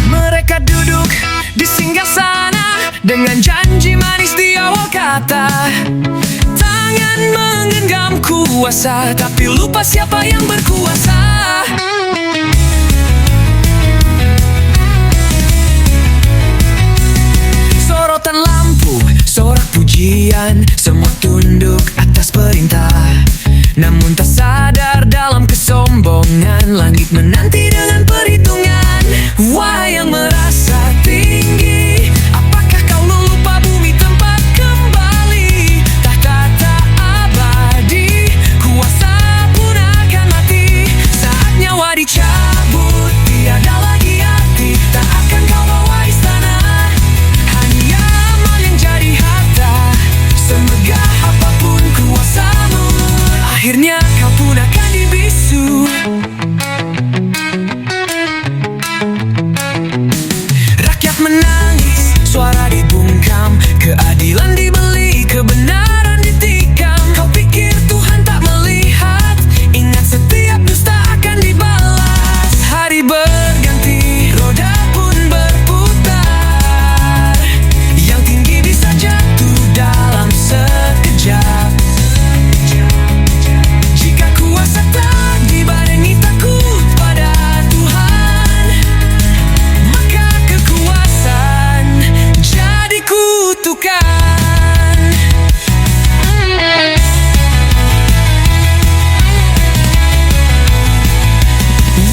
Mereka duduk di singgasana dengan janji manis di awal kata. Tangan menggenggam kuasa, tapi lupa siapa yang berkuasa. Sorotan lampu, sorak pujian, semua tunduk atas perintah. Namun tak sadar dalam kesombongan, langit menanti dengan perhitungan. Wahai yang merasa tinggi, apakah kau lupa bumi tempat kembali? Tahta tak abadi, kuasa pun akan mati. Saat nyawa dicabut, tiada lagi arti. Tak akan kau bawa istana, hanya amal yang jadi harta. Semegah apapun kuasamu, akhirnya kau pun akan dibisu. Rakyat menangis, suara dibungkam, keadilan dibeli, kebenaran ditikam. Kau pikir Tuhan tak melihat? Ingat setiap dusta akan dibalas. Hari berganti, roda pun berputar. Yang tinggi bisa jatuh dalam sekejap. Jika kuasa tak dibarengi takut pada Tuhan, maka kekuasaan jadi kutukan.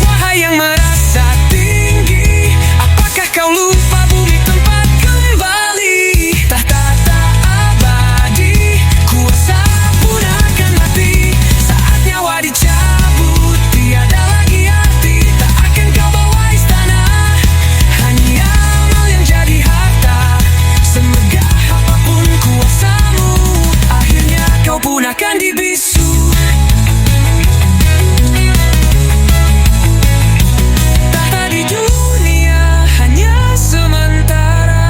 Wahai yang merasa tinggi, apakah kau lupa bumi tempat kembali? Tahta tak abadi, kuasa pun akan mati. Saat nyawa dicabut, tiada lagi arti. Tak akan kau bawa istana, hanya amal yang jadi harta. Semegah apapun kuasamu, akhirnya kau pun akan dibisu. Tahta di dunia hanya sementara.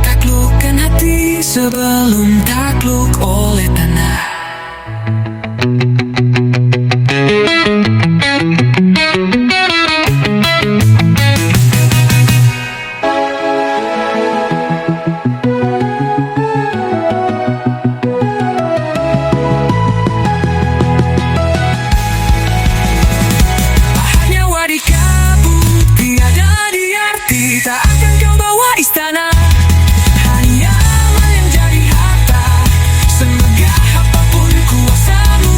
Taklukkan hati sebelum takluk oleh tanah. Nyawa dikabut, tiada diarti. Tak akan kau bawa istana, hanya amal yang jadi harta. Semegah apapun kuasamu,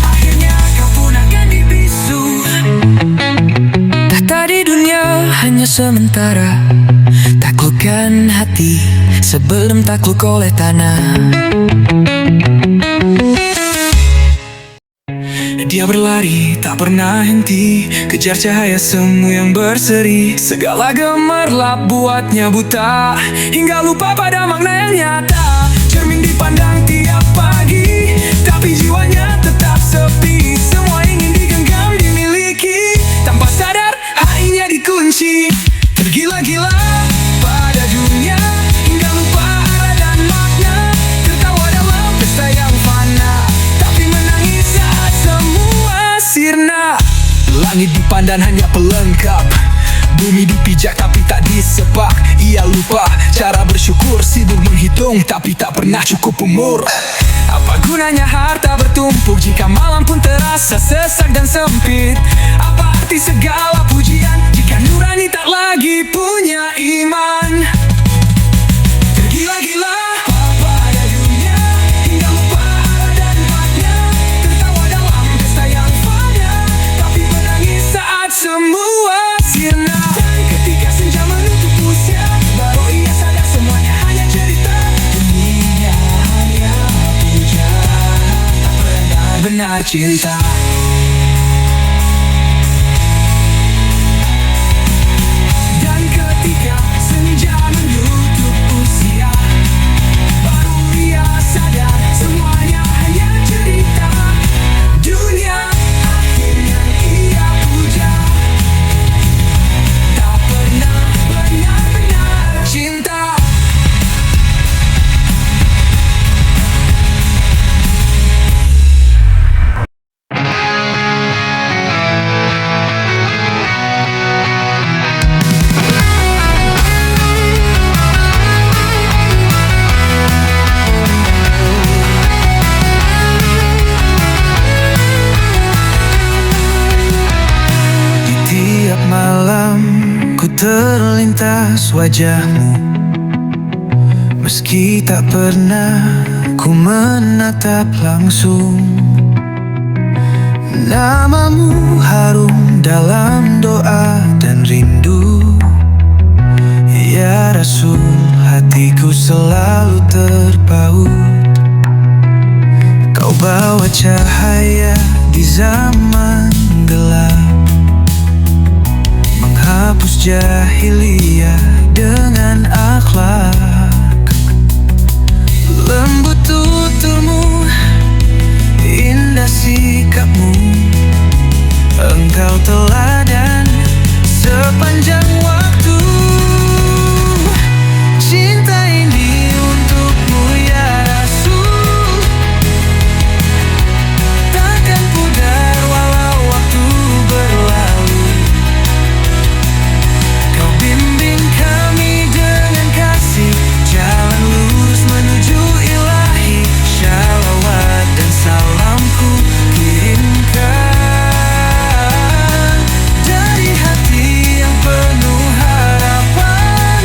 akhirnya kau pun akan dibisu. Tahta di dunia hanya sementara. Taklukkan hati sebelum takluk oleh tanah. Dia berlari, tak pernah henti, kejar cahaya semu yang berseri. Segala gemerlap buatnya buta, hingga lupa pada makna yang nyata. Cermin dipandang tiap pagi, tapi jiwanya tetap sepi. Semua ingin digenggam, dimiliki, tanpa sadar hatinya dikunci. Tergila-gila pada dunia, hingga lupa arah dan makna. Tertawa dalam pesta yang fana, tapi menangis saat semua sirna. Langit dipandang hanya pelengkap, bumi dipijak tapi tak disepak. Ia lupa cara bersyukur, sibuk menghitung tapi tak pernah cukup umur. Apa gunanya harta bertumpuk jika malam pun terasa sesak dan sempit? Apa arti segala pujian jika nurani tak lagi punya iman? Tergila-gila pada dunia, hingga lupa arah dan makna. Tertawa dalam pesta yang fana, tapi menangis saat semua sirna. Dan ketika senja menutup usia, baru ia sadar semuanya hanya cerita. Dunia hanya puja, tak benar-benar cinta. Dan ketika senja menutup usia, baru ia sadar semuanya hanya cerita. Dunia akhirnya ia puja, tak pernah benar-benar cinta. wajahmu, meski tak pernah ku menatap langsung. Namamu harum dalam doa dan rindu, ya Rasul, hatiku selalu terpaut. Kau bawa cahaya di zaman gelap, menghapus jahiliyah dengan akhlak. Lembut tuturmu, indah sikapmu, engkau teladan sepanjang waktu. Cinta ini untukmu ya Rasul, takkan pudar walau waktu berlalu. Kau bimbing kami dengan kasih, jalan lurus menuju ilahi. Shalawat dan salamku kirimkan dari hati yang penuh harapan,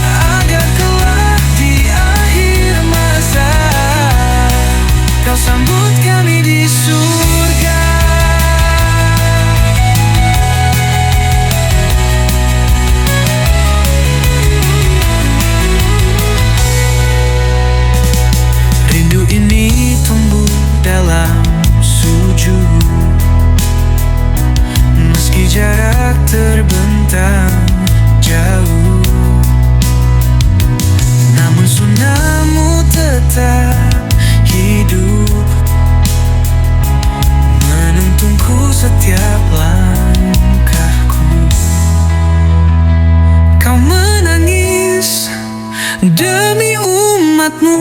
agar kelak di akhir masa kau sambut kami di surga. Rindu ini tumbuh dalam sujud, meski jarak terbentang jauh. Namun sunnahmu tetap hidup, menuntunku setiap langkahku. Kau menangis demi umatmu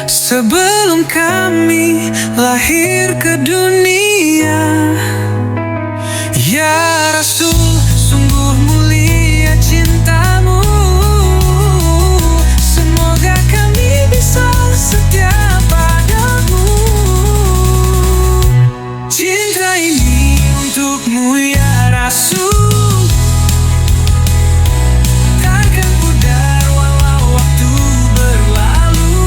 sebelum kami lahir ke dunia. Ya Rasul, sungguh mulia cintamu, semoga kami bisa setia padamu. Cinta ini untukmu ya Rasul, takkan pudar walau waktu berlalu.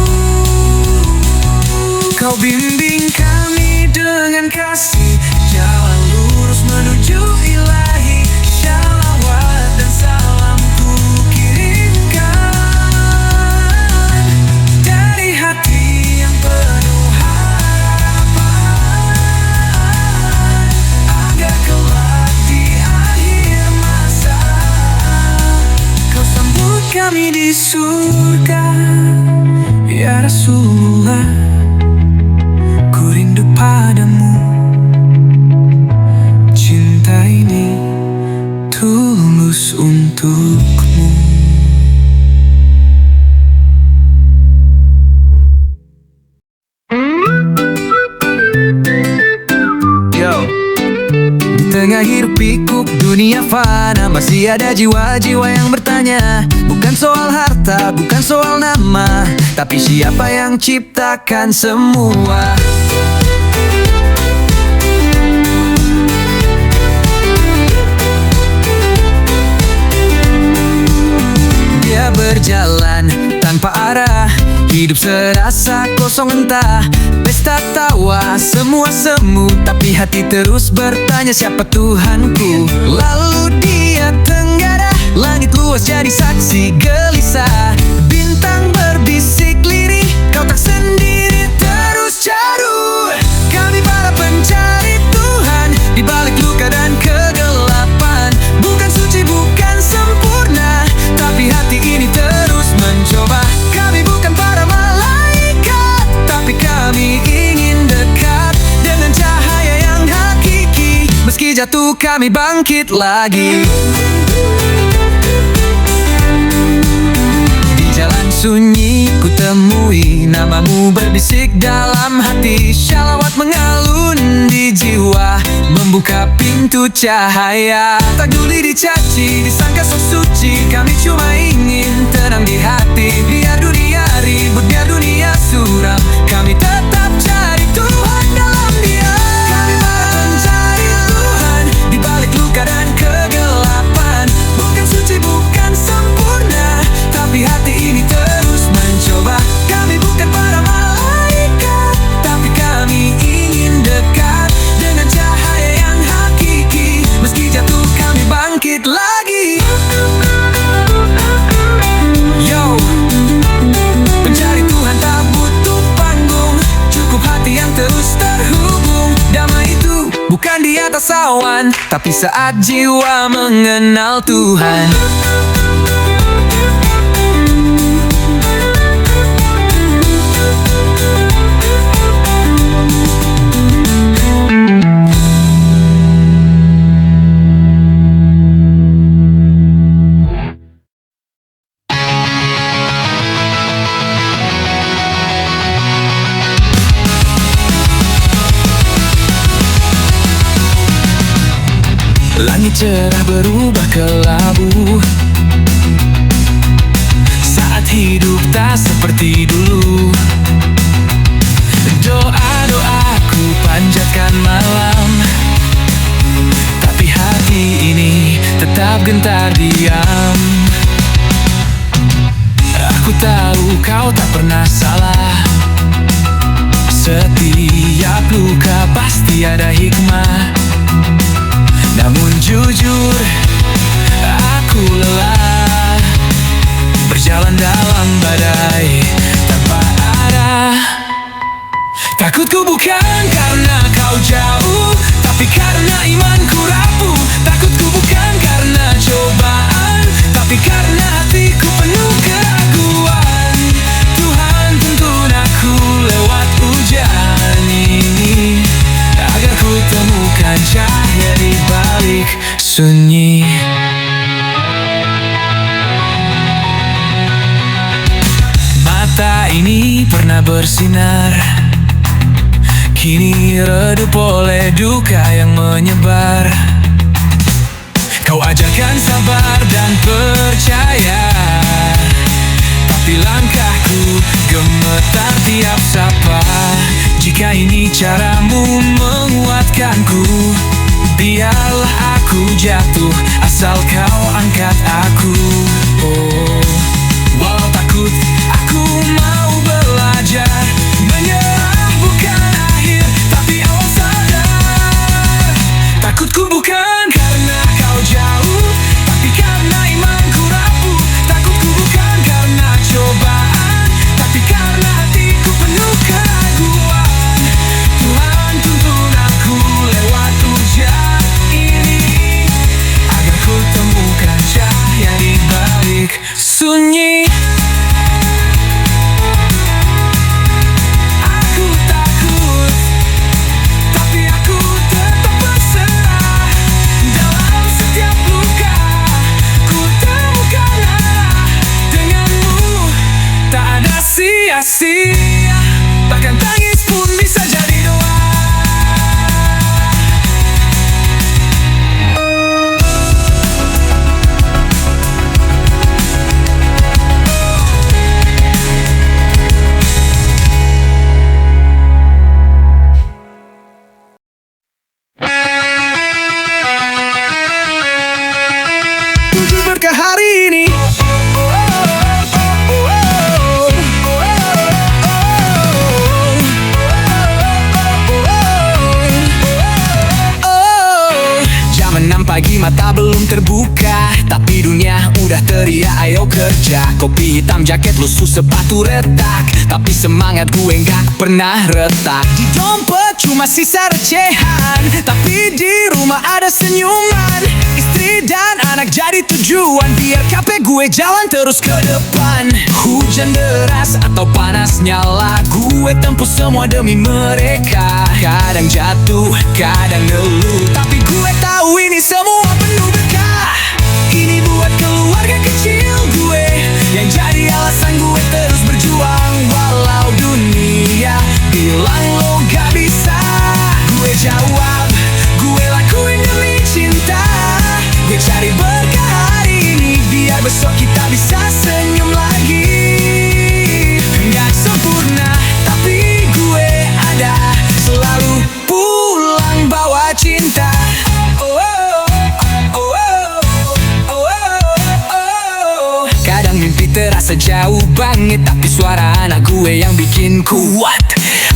Kau bimbing kami dengan kasih, jalan lurus menuju ilahi. Shalawat dan salamku kirimkan dari hati yang penuh harapan, agar kelak di akhir masa kau sambut kami di surga. Ya Rasulullah, ku rindu padamu. Cinta ini tulus untukmu. Yo, di tengah hiruk pikuk dunia fana, masih ada jiwa-jiwa yang bertanya. Bukan soal harta, bukan soal nama, tapi siapa yang ciptakan semua. Dia berjalan tanpa arah, hidup serasa kosong entah. Pesta tawa, semua semu, tapi hati terus bertanya siapa Tuhanku. Lalu dia tenggara, langit luas jadi saksi gelisah. Bintang berbisik lirih, kau tak sendiri terus cari. Kami para pencari Tuhan, di balik luka dan kegelapan. Bukan suci, bukan sempurna, tapi hati ini terus mencoba. Kami bukan para malaikat, tapi kami ingin dekat dengan cahaya yang hakiki. Meski jatuh kami bangkit lagi. Di jalan sunyi ku temui namamu berbisik dalam hati. Shalawat mengalun di jiwa, membuka pintu cahaya. Tak peduli dicaci, disangka sok suci, kami cuma ingin tenang di hati. Biar dunia ribut, biar dunia suram, kami tetap cari Tuhan dalam dia. Kami para pencari Tuhan, di balik luka dan kegelapan. dermawan, tapi saat jiwa mengenal Tuhan, langit cerah berubah kelabu saat hidup tak seperti dulu. Doa-doaku panjatkan malam, tapi hati ini tetap gentar diam. Aku tahu kau tak pernah salah, setiap luka pasti ada hikmah. Namun jujur, aku lelah berjalan dalam badai tanpa arah. Takutku bukan karena kau jauh, tapi karena imanku rapuh. Takutku bukan karena cobaan, tapi karena hatiku penuh keraguan. Tuhan tuntun aku lewat ujian ini, agar ku temukan cahaya di balik sunyi. Mata ini pernah bersinar, kini redup oleh duka yang menyebar. Kau ajarkan sabar dan percaya, tapi langkahku gemetar tiap sapa. Jika ini caramu menguatkanku, biarlah aku jatuh asal kau angkat aku. Oh, walau takut, aku mau belajar. Menyerah bukan akhir, tapi awal sadar. Takutku bukan karena kau jauh, tapi karena imanku rapuh. Takutku bukan karena cobaan, tapi karena hatiku penuh keraguan. Tuhan tuntun aku lewat ujian ini, agar ku temukan cahaya di balik sunyi. Aku takut, tapi aku tetap berserah. Dalam setiap luka, ku temukan arah. Denganmu tak ada sia-sia, bahkan tangis pun bisa jadi doa. Tujuh berkah hari ini, jam 6 pagi mata belum terbuka, tapi dunia udah teriak ayo kerja. Kopi hitam, jaket lusuh, sepatu retak, tapi semangat gue nggak pernah retak. Di dompet cuma sisa recehan, tapi di rumah ada senyuman. Istri dan anak jadi tujuan, biar KP gue jalan terus ke depan. Hujan deras atau panas nyala, gue tempuh semua demi mereka. Kadang jatuh, kadang ngeluh, tapi gue tahu ini semua penuh berkah. Ini buat keluarga kecil gue, yang jadi alasan gue terus berjuang. Walau dunia bilang lo gak bisa, gue jawab, gue lakuin demi cinta. Gue cari berkah hari ini, biar besok kita bisa senyum lagi. Gak sempurna, tapi gue ada, selalu pulang bawa cinta. Oh, oh, oh, oh, oh, oh, oh. Kadang mimpi terasa jauh banget, tapi suara anak gue yang bikin kuat.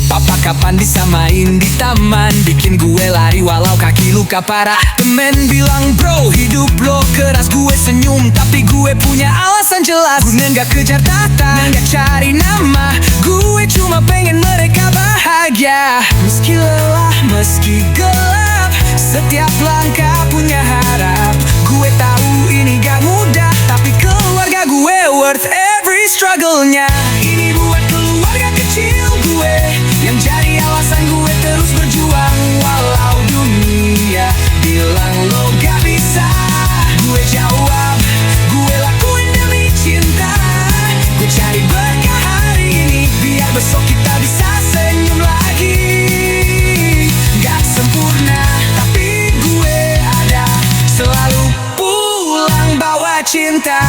Papa kapan bisa main di taman, bikin gue lari walau kaki luka parah. Temen bilang bro hidup lo keras, gue senyum tapi gue punya alasan jelas. Gue nggak kejar tahta, nggak cari nama, gue cuma pengen mereka bahagia. Meski lelah, meski gelap, Setiap langkah punya harap. Gue tahu ini gak mudah, tapi keluarga gue worth every struggle-nya. Ini buat keluarga kecil gue, yang jadi alasan gue terus berjuang. Walau dunia bilang lo gak bisa, gue jawab, gue lakuin demi cinta. Gue cari berkah hari ini, biar besok kita bisa senyum lagi. Gak sempurna, tapi gue ada, selalu pulang bawa cinta.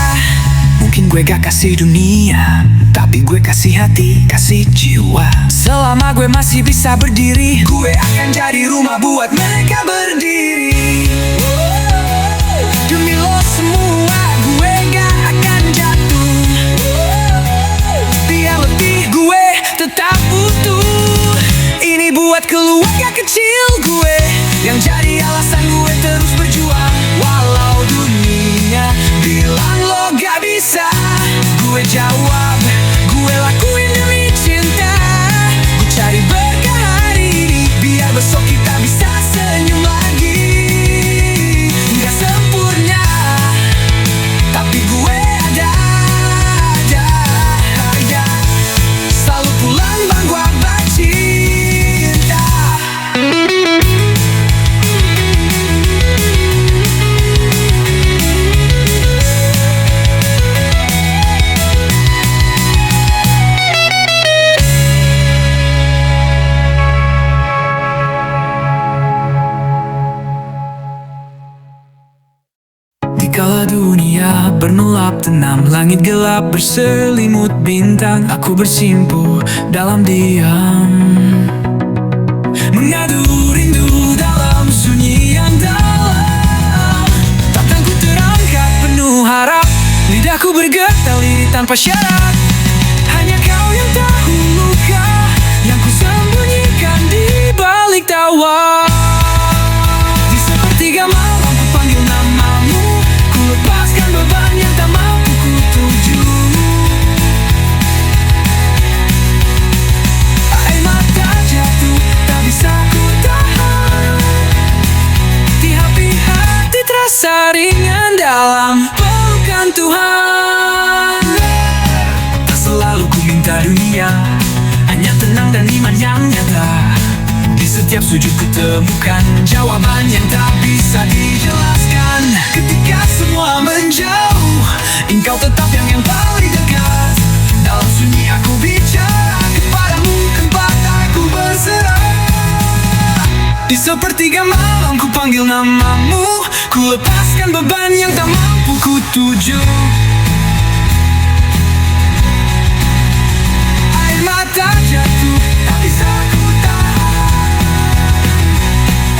Mungkin gue gak kasih dunia, tapi gue kasih hati, kasih jiwa. Selama gue masih bisa berdiri, gue akan jadi rumah buat mereka berdiri. Demi lo semua, gue gak akan jatuh. Biar letih gue tetap butuh. Ini buat keluarga kecil gue, yang jadi alasan gue terus berjuang. Walau dunia bilang lo gak bisa, gue jawab, gue lakuin demi cinta. Gue cari berkah hari ini, biar besok kita bisa senyum lagi. Gak sempurna, tapi gue ada. Selalu pulang bang gue cinta. Dikala dunia bernulap tenang, langit gelap berselimut bintang, aku bersimpuh dalam diam, mengadu rindu dalam sunyi yang dalam. Tatangku terangkat penuh harap, lidahku bergetar tanpa syarat. Hanya kau yang tahu luka yang ku sembunyikan di balik tawa. Di sepertiga malam ku panggil namamu, ku lepaskan beban yang tak mampu ku tuju. Air mata jatuh, tak bisa ku tahan. Di hati terasa ringan dalam pelukan Tuhan. Tak selalu ku minta dunia, hanya tenang dan iman yang nyata. Di setiap sujud ku temukan jawaban yang tak bisa dijelaskan. Ketika semua menjauh, engkau tetap yang paling dekat. Dalam sunyi aku bicara kepadamu, tempat aku berserah. Di sepertiga malam ku panggil namamu, ku lepaskan beban yang tak mampu ku tuju. Air mata jatuh, tak bisa ku tahan.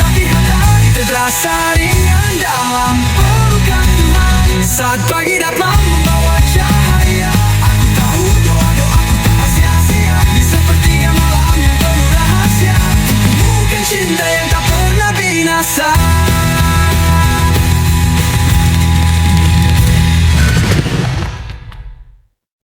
Tapi hati terasa ringan dalam pelukan Tuhan. Saat pagi datang membawa cahaya, aku tahu doa-doaku tak sia-sia. Di sepertiga malam yang penuh rahasia, bukan cinta yang tak pernah binasa.